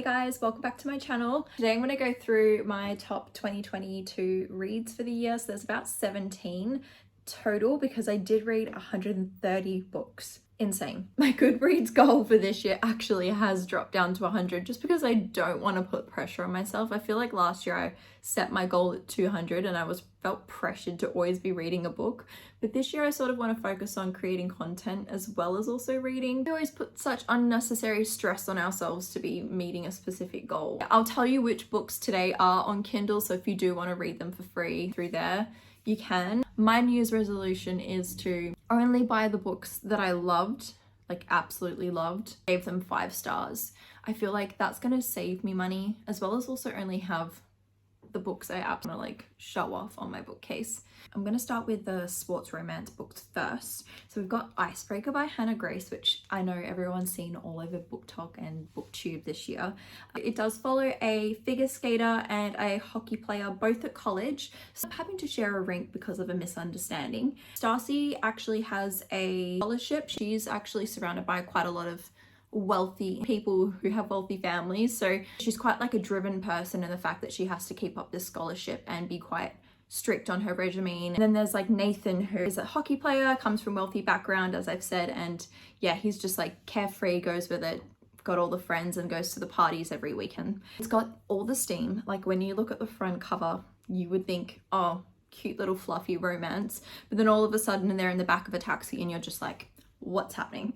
Hey guys, welcome back to my channel. Today I'm going to go through my top 2022 reads for the year. So there's about 17 total because I did read 130 books. Insane. My Goodreads goal for this year actually has dropped down to 100 just because I don't want to put pressure on myself. I feel like last year I set my goal at 200 and I felt pressured to always be reading a book. But this year I sort of want to focus on creating content as well as also reading. We always put such unnecessary stress on ourselves to be meeting a specific goal. I'll tell you which books today are on Kindle, so if you do want to read them for free through there, you can. My New Year's resolution is to only buy the books that I loved, like absolutely loved, gave them 5 stars. I feel like that's going to save me money as well as also only have the books I absolutely like show off on my bookcase. I'm going to start with the sports romance books first. So we've got Icebreaker by Hannah Grace, which I know everyone's seen all over BookTok and BookTube this year. It does follow a figure skater and a hockey player, both at college. So I'm having to share a rink because of a misunderstanding. Starcy actually has a scholarship. She's actually surrounded by quite a lot of wealthy people who have wealthy families, so she's quite like a driven person in the fact that she has to keep up this scholarship and be quite strict on her regime. And then there's like Nathan, who is a hockey player, comes from wealthy background, as I've said, and yeah, he's just like carefree, goes with it, got all the friends and goes to the parties every weekend. It's got all the steam. Like when you look at the front cover, you would think, oh, cute little fluffy romance, but then all of a sudden they're in the back of a taxi and you're just like, what's happening?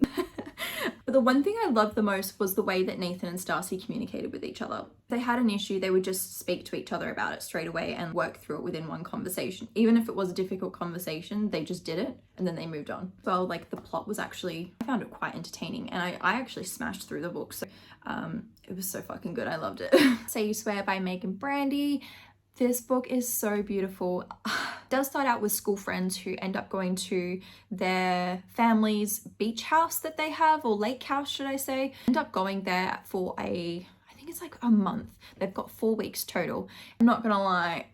But the one thing I loved the most was the way that Nathan and Starcy communicated with each other. If they had an issue, they would just speak to each other about it straight away and work through it within one conversation. Even if it was a difficult conversation, they just did it and then they moved on. Well, like the plot was actually, I found it quite entertaining, and I actually smashed through the book. So it was so fucking good. I loved it. Say You Swear by Megan Brandy. This book is so beautiful. It does start out with school friends who end up going to their family's beach house that they have, or lake house, should I say. End up going there for I think it's like a month. They've got 4 weeks total. I'm not gonna lie,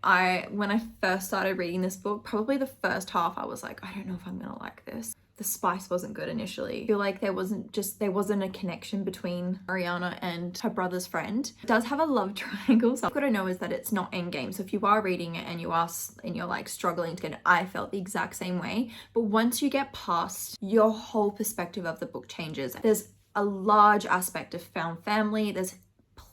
when I first started reading this book, probably the first half, I was like, I don't know if I'm gonna like this. The spice wasn't good initially. I feel like there wasn't a connection between Ariana and her brother's friend. It does have a love triangle, so what I've got to know is that it's not endgame. So if you are reading it and you're like struggling to get it, I felt the exact same way. But once you get past, your whole perspective of the book changes. There's a large aspect of found family. There's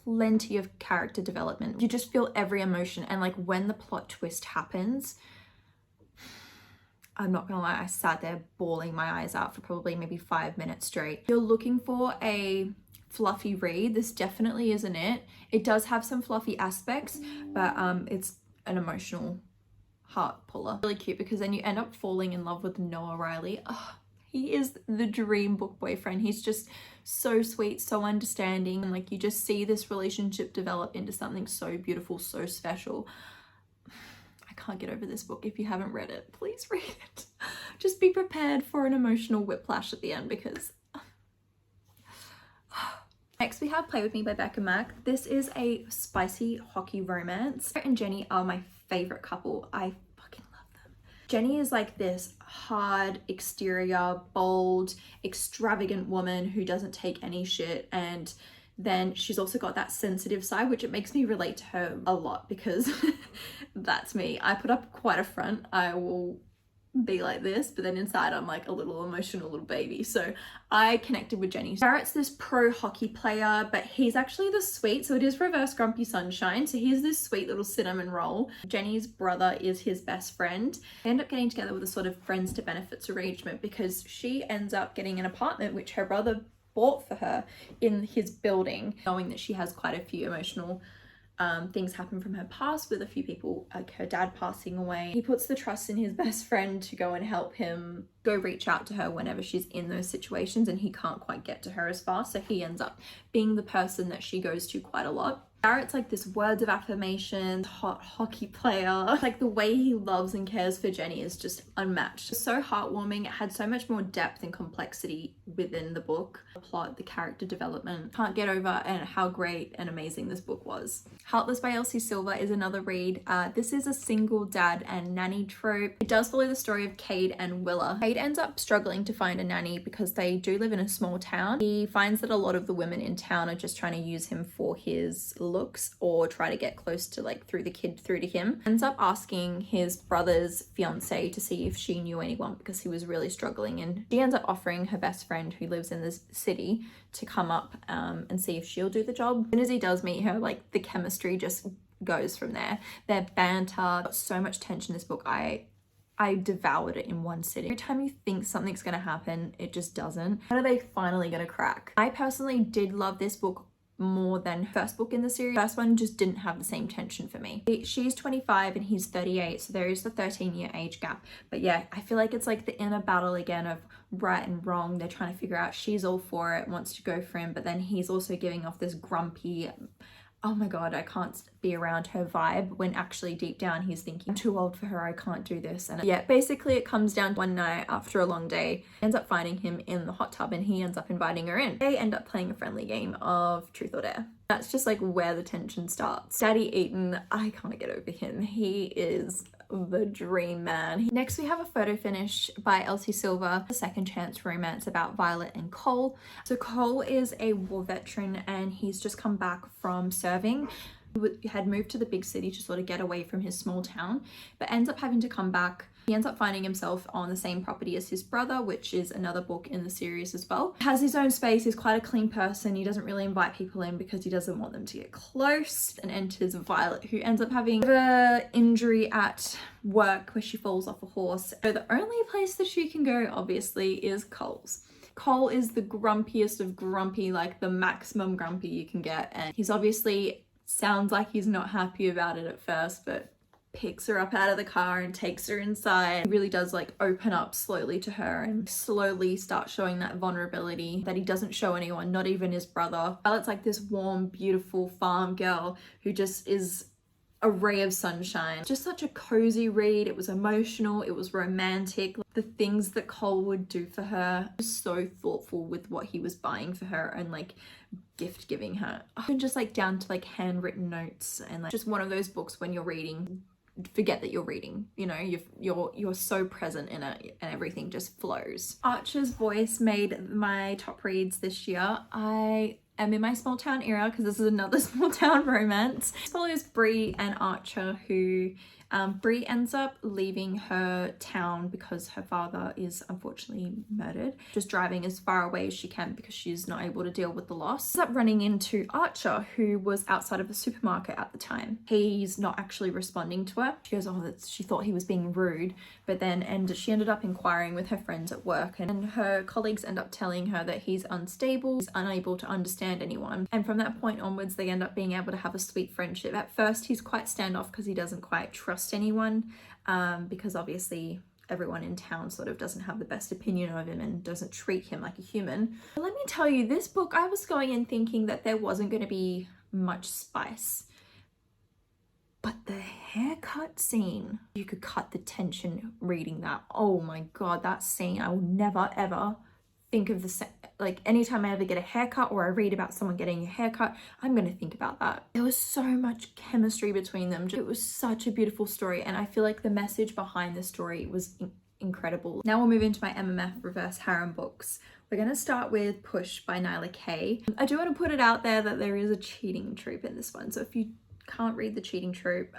plenty of character development. You just feel every emotion, and like when the plot twist happens, I'm not gonna lie, I sat there bawling my eyes out for probably maybe 5 minutes straight. If you're looking for a fluffy read, this definitely isn't it. It does have some fluffy aspects, but it's an emotional heart puller. Really cute because then you end up falling in love with Noah Riley. Oh, he is the dream book boyfriend. He's just so sweet, so understanding, and like you just see this relationship develop into something so beautiful, so special. Can't get over this book. If you haven't read it, please read it. Just be prepared for an emotional whiplash at the end because next we have Play With Me by Becca Mack. This is a spicy hockey romance. Sarah and Jenny are my favorite couple. I fucking love them. Jenny is like this hard exterior, bold, extravagant woman who doesn't take any shit, and then she's also got that sensitive side, which it makes me relate to her a lot because that's me. I put up quite a front. I will be like this, but then inside I'm like a little emotional little baby. So I connected with Jenny. Barrett's this pro hockey player, but he's actually the sweet, so it is reverse Grumpy Sunshine. So he's this sweet little cinnamon roll. Jenny's brother is his best friend. They end up getting together with a sort of friends to benefits arrangement because she ends up getting an apartment which her brother bought for her in his building, knowing that she has quite a few emotional things happen from her past with a few people, like her dad passing away. He puts the trust in his best friend to go and help him go reach out to her whenever she's in those situations, and he can't quite get to her as fast, so he ends up being the person that she goes to quite a lot. Garrett's like this words of affirmation, hot hockey player. Like the way he loves and cares for Jenny is just unmatched. It's so heartwarming. It had so much more depth and complexity within the book. The plot, the character development. Can't get over and how great and amazing this book was. Heartless by Elsie Silver is another read. This is a single dad and nanny trope. It does follow the story of Cade and Willa. Cade ends up struggling to find a nanny because they do live in a small town. He finds that a lot of the women in town are just trying to use him for his looks or try to get close to like through to him. Ends up asking his brother's fiance to see if she knew anyone because he was really struggling, and she ends up offering her best friend who lives in this city to come up and see if she'll do the job. As soon as he does meet her, like the chemistry just goes from there. Their banter, so much tension in this book. I devoured it in one sitting. Every time you think something's gonna happen, it just doesn't. When are they finally gonna crack? I personally did love this book more than first book in the series. First one just didn't have the same tension for me. She's 25 and he's 38, so there is the 13-year age gap. But yeah, I feel like it's like the inner battle again of right and wrong. They're trying to figure out, she's all for it, wants to go for him, but then he's also giving off this grumpy, oh my god, I can't be around her vibe, when actually deep down he's thinking, I'm too old for her, I can't do this. And yeah, basically it comes down to one night after a long day, ends up finding him in the hot tub and he ends up inviting her in. They end up playing a friendly game of truth or dare. That's just like where the tension starts. Daddy Eaton, I can't get over him. He is the dream man. Next we have a photo finish by Elsie Silver, a second chance romance about Violet and Cole. So Cole is a war veteran and he's just come back from serving. He had moved to the big city to sort of get away from his small town, but ends up having to come back. He ends up finding himself on the same property as his brother, which is another book in the series as well. Has his own space, he's quite a clean person. He doesn't really invite people in because he doesn't want them to get close. And enters Violet, who ends up having an injury at work where she falls off a horse. So the only place that she can go, obviously, is Cole's. Cole is the grumpiest of grumpy, like the maximum grumpy you can get. And he's obviously, sounds like he's not happy about it at first, but picks her up out of the car and takes her inside. He really does like open up slowly to her and slowly start showing that vulnerability that he doesn't show anyone, not even his brother. Violet's like this warm, beautiful farm girl who just is a ray of sunshine. Just such a cozy read. It was emotional, it was romantic. The things that Cole would do for her, just so thoughtful with what he was buying for her and like gift giving her. And just like down to like handwritten notes, and like just one of those books when you're reading, forget that you're reading, you know, you're so present in it and everything just flows. Archer's Voice made my top reads this year. I am in my small town era because this is another small town romance. This follows Bree and Archer, who Bree ends up leaving her town because her father is unfortunately murdered, just driving as far away as she can because she's not able to deal with the loss. Ends up running into Archer, who was outside of a supermarket at the time. He's not actually responding to her. She goes, oh, she thought he was being rude, but then she ended up inquiring with her friends at work, and her colleagues end up telling her that he's unstable, he's unable to understand anyone. And from that point onwards, they end up being able to have a sweet friendship. At first, he's quite standoff because he doesn't quite trust anyone, because obviously everyone in town sort of doesn't have the best opinion of him and doesn't treat him like a human. But let me tell you, this book, I was going in thinking that there wasn't going to be much spice, but the haircut scene, you could cut the tension reading that. Oh my god, that scene, I will never ever think of the same. Like anytime I ever get a haircut or I read about someone getting a haircut, I'm going to think about that. There was so much chemistry between them. It was such a beautiful story, and I feel like the message behind the story was incredible. Now we'll move into my MMF reverse harem books. We're going to start with Push by Nyla Kay. I do want to put it out there that there is a cheating trope in this one, so if you can't read the cheating trope,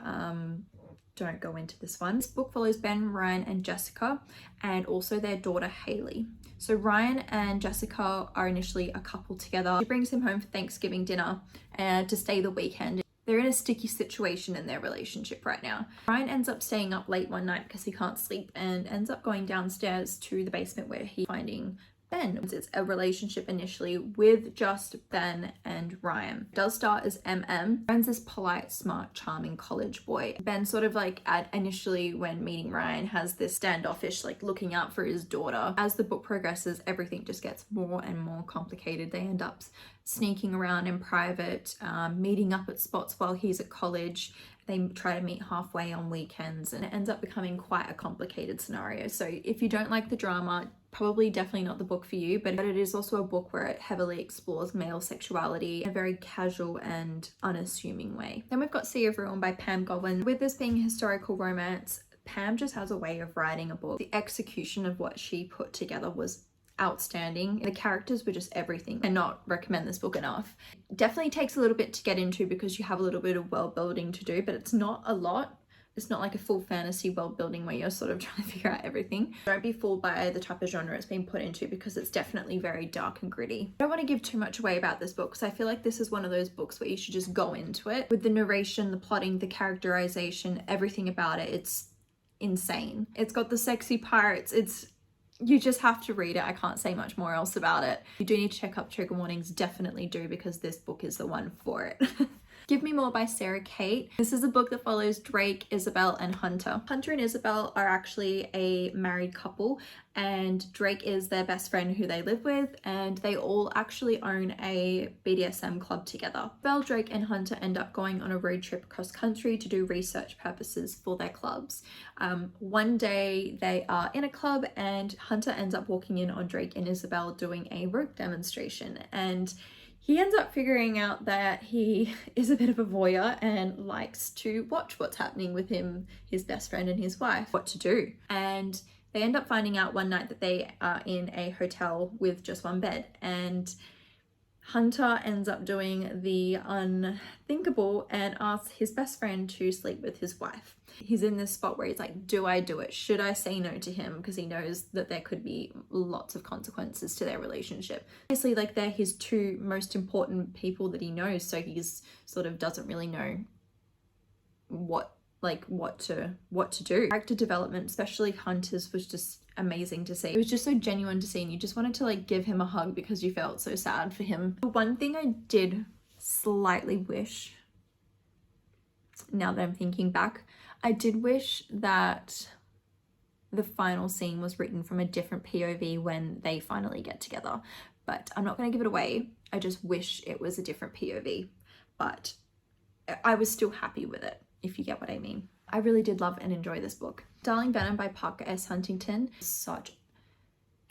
don't go into this one. This book follows Ben, Ryan, and Jessica, and also their daughter Haley. So Ryan and Jessica are initially a couple together. She brings him home for Thanksgiving dinner and to stay the weekend. They're in a sticky situation in their relationship right now. Ryan ends up staying up late one night because he can't sleep and ends up going downstairs to the basement where he's finding Ben. It's a relationship initially with just Ben and Ryan. It does start as MM. Ryan's this polite, smart, charming college boy. Ben sort of like initially when meeting Ryan has this standoffish, like looking out for his daughter. As the book progresses, everything just gets more and more complicated. They end up sneaking around in private, meeting up at spots while he's at college. They try to meet halfway on weekends, and it ends up becoming quite a complicated scenario. So if you don't like the drama, probably definitely not the book for you, but it is also a book where it heavily explores male sexuality in a very casual and unassuming way. Then we've got Sea of Ruin by Pam Godwin. With this being a historical romance, Pam just has a way of writing a book. The execution of what she put together was outstanding. The characters were just everything. I cannot recommend this book enough. Definitely takes a little bit to get into because you have a little bit of world building to do, but it's not a lot. It's not like a full fantasy world building where you're sort of trying to figure out everything. Don't be fooled by the type of genre it's been put into because it's definitely very dark and gritty. I don't want to give too much away about this book because I feel like this is one of those books where you should just go into it. With the narration, the plotting, the characterization, everything about it, it's insane. It's got the sexy pirates. You just have to read it. I can't say much more else about it. You do need to check up trigger warnings, definitely do, because this book is the one for it. Give Me More by Sarah Kate. This is a book that follows Drake, Isabel, and Hunter. Hunter and Isabel are actually a married couple, and Drake is their best friend who they live with, and they all actually own a BDSM club together. Isabel, Drake, and Hunter end up going on a road trip across country to do research purposes for their clubs. One day they are in a club and Hunter ends up walking in on Drake and Isabel doing a rope demonstration, and he ends up figuring out that he is a bit of a voyeur and likes to watch what's happening with him, his best friend, and his wife, what to do. And they end up finding out one night that they are in a hotel with just one bed, and Hunter ends up doing the unthinkable and asks his best friend to sleep with his wife. He's in this spot where he's like, do I do it? Should I say no to him? Because he knows that there could be lots of consequences to their relationship. Obviously, like, they're his two most important people that he knows, so he's sort of doesn't really know what to do. Character development, especially Hunter's, was just amazing to see. It was just so genuine to see, and you just wanted to like give him a hug because you felt so sad for him. The one thing I did slightly wish, now that I'm thinking back, I did wish that the final scene was written from a different POV when they finally get together, but I'm not going to give it away. I just wish it was a different POV, but I was still happy with it, if you get what I mean. I really did love and enjoy this book. Darling Venom by Parker S. Huntington. Such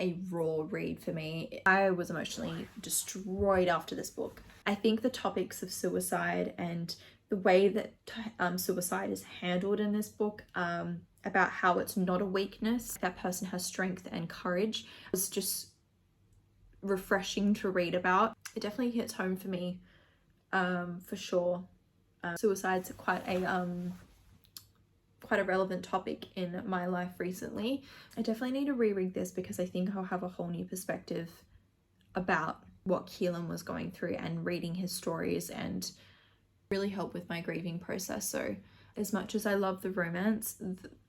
a raw read for me. I was emotionally destroyed after this book. I think the topics of suicide and the way that suicide is handled in this book, about how it's not a weakness, that person has strength and courage, was just refreshing to read about. It definitely hits home for me, for sure. Suicide's quite a relevant topic in my life recently. I definitely need to reread this because I think I'll have a whole new perspective about what Keelan was going through, and reading his stories and really help with my grieving process. So as much as I love the romance,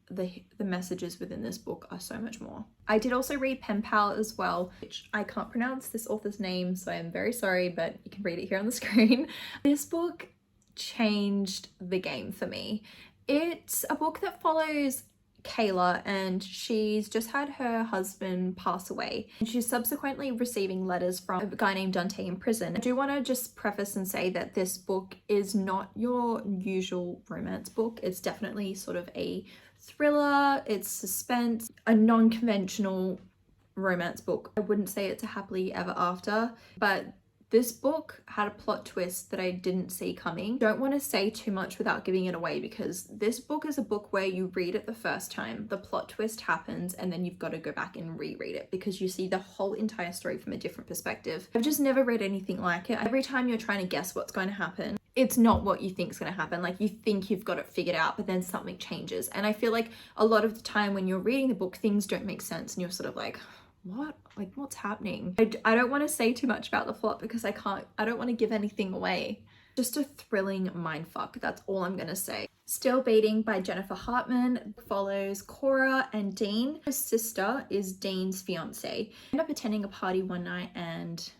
the messages within this book are so much more. I did also read Penpal as well, which I can't pronounce this author's name, so I'm very sorry, but you can read it here on the screen. This book changed the game for me. It's a book that follows Kayla, and she's just had her husband pass away, and she's subsequently receiving letters from a guy named Dante in prison. I do want to just preface and say that this book is not your usual romance book. It's definitely sort of a thriller, it's suspense, a non-conventional romance book. I wouldn't say it's a happily ever after, but this book had a plot twist that I didn't see coming. Don't want to say too much without giving it away, because this book is a book where you read it the first time, the plot twist happens, and then you've got to go back and reread it because you see the whole entire story from a different perspective. I've just never read anything like it. Every time you're trying to guess what's going to happen, it's not what you think is going to happen. Like, you think you've got it figured out, but then something changes. And I feel like a lot of the time when you're reading the book, things don't make sense and you're sort of like, what? Like, what's happening? I don't want to say too much about the plot because I don't want to give anything away. Just a thrilling mindfuck, that's all I'm gonna say. Still Beating by Jennifer Hartman follows Cora and Dean. Her sister is Dean's fiance. End up attending a party one night, and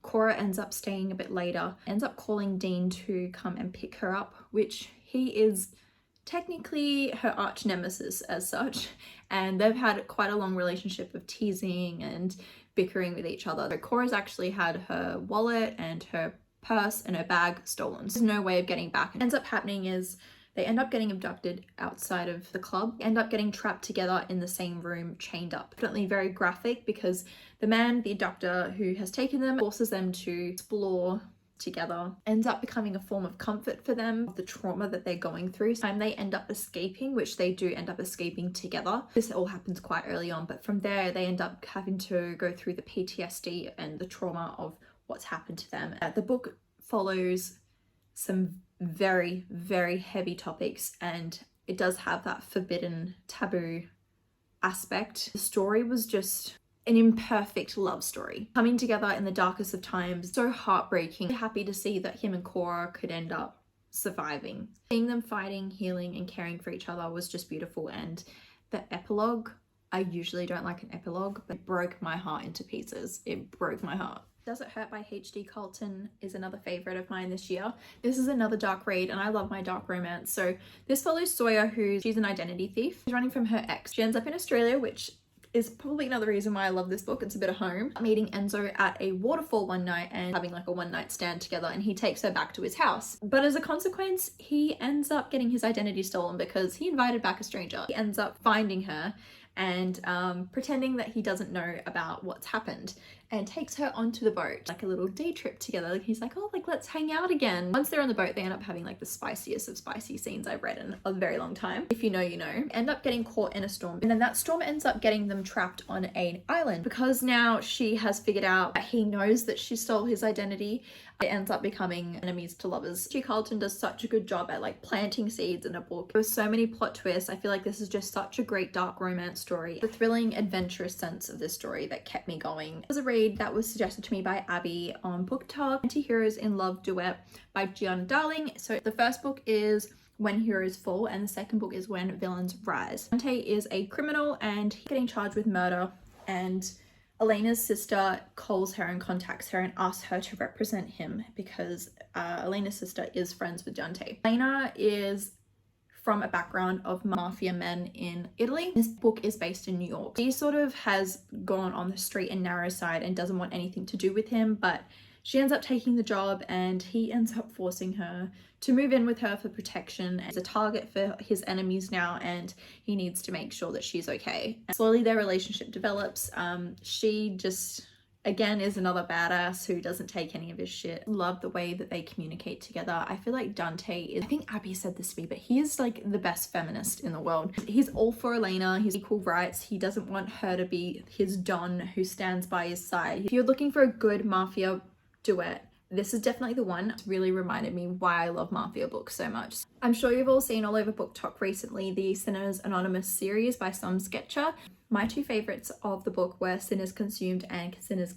Cora ends up staying a bit later, ends up calling Dean to come and pick her up, which he is technically her arch nemesis as such, and they've had quite a long relationship of teasing and bickering with each other. So Cora's actually had her wallet and her purse and her bag stolen. There's no way of getting back. What ends up happening is they end up getting abducted outside of the club, end up getting trapped together in the same room, chained up. Definitely very graphic because the man, the abductor who has taken them, forces them to explore together, ends up becoming a form of comfort for them, the trauma that they're going through. And they end up escaping, which they do end up escaping together. This all happens quite early on, but from there they end up having to go through the PTSD and the trauma of what's happened to them. The book follows some very, very heavy topics, and it does have that forbidden, taboo aspect. The story was just an imperfect love story coming together in the darkest of times. So heartbreaking. Happy to see that him and Cora could end up surviving. Seeing them fighting, healing, and caring for each other was just beautiful. And the epilogue, I usually don't like an epilogue, but it broke my heart into pieces. It broke my heart. Does It Hurt by H.D. Colton is another favorite of mine this year. This is another dark read, and I love my dark romance. So this follows Sawyer, she's an identity thief. She's running from her ex. She ends up in Australia, which is probably another reason why I love this book. It's a bit of home. Meeting Enzo at a waterfall one night and having like a one night stand together, and he takes her back to his house. But as a consequence, he ends up getting his identity stolen because he invited back a stranger. He ends up finding her and pretending that he doesn't know about what's happened, and takes her onto the boat, like a little day trip together. Like he's like, oh, like let's hang out again. Once they're on the boat, they end up having like the spiciest of spicy scenes I've read in a very long time. If you know, you know. End up getting caught in a storm, and then that storm ends up getting them trapped on an island. Because now she has figured out that he knows that she stole his identity, it ends up becoming enemies to lovers. H.D. Colton does such a good job at like planting seeds in a book. There was so many plot twists. I feel like this is just such a great dark romance story. The thrilling, adventurous sense of this story that kept me going. It was a read that was suggested to me by Abby on BookTok. Anti-Heroes in Love duet by Gianna Darling. So the first book is When Heroes Fall, and the second book is When Villains Rise. Dante is a criminal and he's getting charged with murder, and Elena's sister calls her and contacts her and asks her to represent him because Elena's sister is friends with Dante. Elena is from a background of mafia men in Italy. This book is based in New York. She sort of has gone on the straight and narrow side and doesn't want anything to do with him, but she ends up taking the job and he ends up forcing her to move in with her for protection. As a target for his enemies now, and he needs to make sure that she's okay. And slowly their relationship develops. She just, again, is another badass who doesn't take any of his shit. Love the way that they communicate together. I feel like Dante is, I think Abby said this to me, but he is like the best feminist in the world. He's all for Elena, he's equal rights. He doesn't want her to be his don who stands by his side. If you're looking for a good mafia duet, this is definitely the one. It's really reminded me why I love mafia books so much. I'm sure you've all seen all over BookTok recently the Sinners Anonymous series by Some Sketcher. My two favorites of the book were Sinners Condemned and Sinners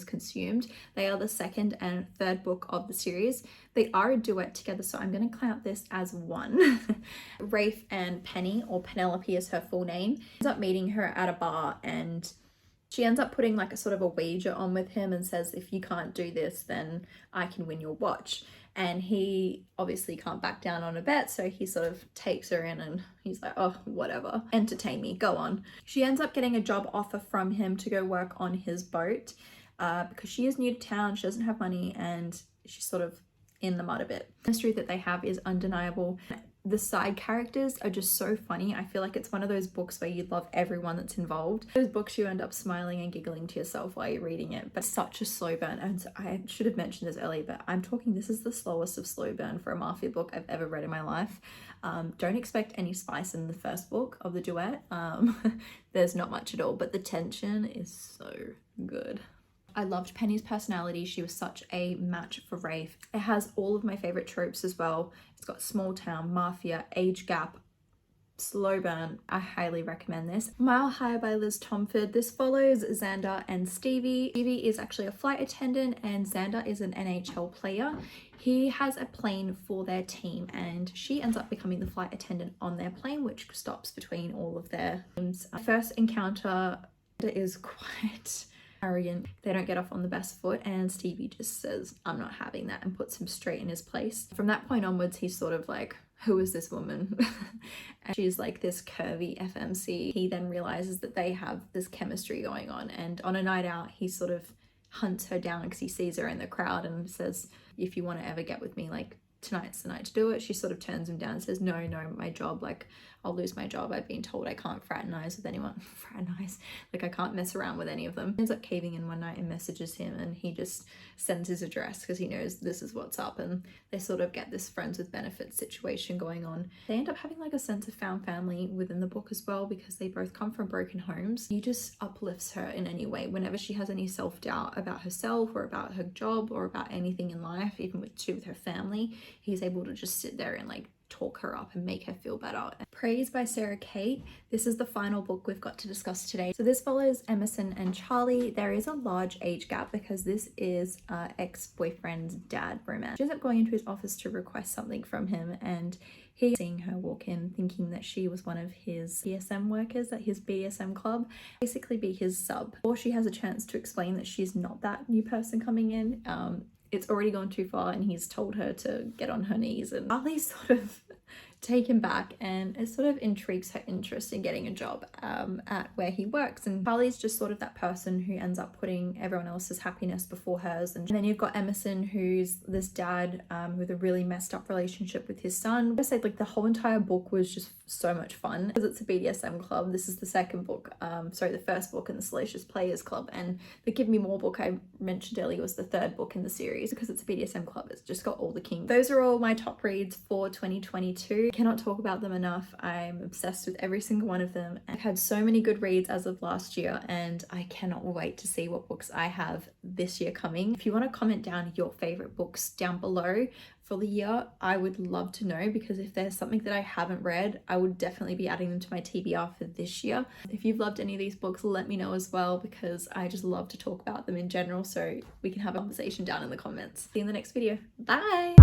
Consumed. They are the second and third book of the series. They are a duet together, so I'm going to count this as one. Rafe and Penny, or Penelope is her full name, ends up meeting her at a bar, and she ends up putting like a sort of a wager on with him and says, if you can't do this, then I can win your watch. And he obviously can't back down on a bet, so he sort of takes her in and he's like, oh, whatever, entertain me, go on. She ends up getting a job offer from him to go work on his boat because she is new to town, she doesn't have money, and she's sort of in the mud a bit. The history that they have is undeniable. The side characters are just so funny. I feel like it's one of those books where you love everyone that's involved. Those books you end up smiling and giggling to yourself while you're reading it, but such a slow burn. And I should have mentioned this earlier, but I'm talking, this is the slowest of slow burn for a mafia book I've ever read in my life. Don't expect any spice in the first book of the duet. There's not much at all, but the tension is so good. I loved Penny's personality. She was such a match for Rafe. It has all of my favorite tropes as well. It's got small town, mafia, age gap, slow burn. I highly recommend this. Mile High by Liz Tomford. This follows Xander and Stevie. Stevie is actually a flight attendant and Xander is an NHL player. He has a plane for their team and she ends up becoming the flight attendant on their plane, which stops between all of their teams. First encounter is quite arrogant. They don't get off on the best foot and Stevie just says, I'm not having that, and puts him straight in his place. From that point onwards, he's sort of like who is this woman? And she's like this curvy FMC. He then realizes that they have this chemistry going on, and on a night out he sort of hunts her down because he sees her in the crowd and says, if you want to ever get with me, like, tonight's the night to do it. She sort of turns him down and says, no, my job, like, I'll lose my job. I've been told I can't fraternize with anyone. Fraternize, like, I can't mess around with any of them. Ends up caving in one night and messages him, and he just sends his address because he knows this is what's up, and they sort of get this friends with benefits situation going on. They end up having like a sense of found family within the book as well, because they both come from broken homes. He just uplifts her in any way whenever she has any self-doubt about herself or about her job or about anything in life, even with her family. He's able to just sit there and like talk her up and make her feel better. Praise by Sarah Kate. This is the final book we've got to discuss today. So this follows Emerson and Charlie. There is a large age gap because this is ex-boyfriend's dad romance. She ends up going into his office to request something from him, and he seeing her walk in thinking that she was one of his BDSM workers at his BDSM club, basically be his sub. Or she has a chance to explain that she's not that new person coming in. It's already gone too far, and he's told her to get on her knees, and Charlie's sort of taken back, and it sort of intrigues her interest in getting a job at where he works. And Charlie's just sort of that person who ends up putting everyone else's happiness before hers. And then you've got Emerson, who's this dad with a really messed up relationship with his son. I said, like, the whole entire book was just so much fun because it's a BDSM club. This is the second book, the first book in the Salacious Players Club, and the Give Me More book I mentioned earlier was the third book in the series. Because it's a BDSM club, it's just got all the kings. Those are all my top reads for 2022. Cannot talk about them enough. I'm obsessed with every single one of them. I've had so many good reads as of last year, and I cannot wait to see what books I have this year coming. If you want to comment down your favorite books down below for the year, I would love to know, because if there's something that I haven't read, I would definitely be adding them to my TBR for this year. If you've loved any of these books, let me know as well, because I just love to talk about them in general, so we can have a conversation down in the comments. See you in the next video. Bye!